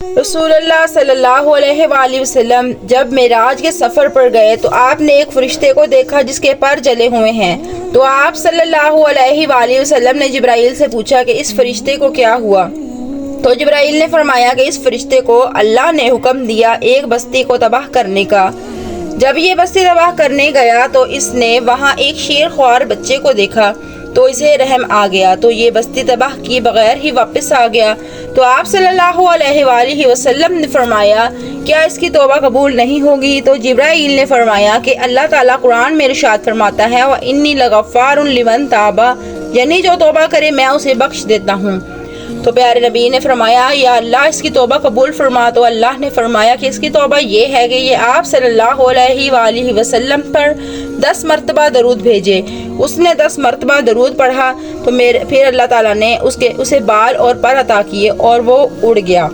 रसूलुल्लाह सल्लल्लाहु अलैहि वसल्लम जब मेराज के सफ़र पर गए तो आपने एक फरिश्ते को देखा जिसके पर जले हुए हैं। तो आप सल्लल्लाहु अलैहि वसल्लम ने जिब्राइल से पूछा कि इस फरिश्ते को क्या हुआ। तो जिब्राइल ने फरमाया कि इस फरिश्ते को अल्लाह ने हुक्म दिया एक बस्ती को तबाह करने का। जब ये बस्ती तबाह करने गया तो इसने वहाँ एक शेर ख्वार बच्चे को देखा तो इसे रहम आ गया, तो ये बस्ती तबाह किए बगैर ही वापस आ गया। तो आप सल्लल्लाहु अलैहि वसल्लम ने फरमाया क्या इसकी तौबा कबूल नहीं होगी। तो जिब्राइल ने फरमाया कि अल्लाह ताला कुरान में इरशाद फरमाता है व इन्नी लगफ़ारुन लिमन ताबा, यानी जो तौबा करे मैं उसे बख्श देता हूँ। तो प्यारे नबी ने फरमाया या अल्लाह इसकी तौबा कबूल फरमा। तो अल्लाह ने फरमाया कि इसकी तौबा ये है कि ये आप सल्लल्लाहु अलैहि वसल्लम पर 10 मरतबा दरूद भेजे। उसने 10 मरतबा दरूद पढ़ा तो फिर अल्लाह ताला ने उसे बाल और पर अता किए और वो उड़ गया।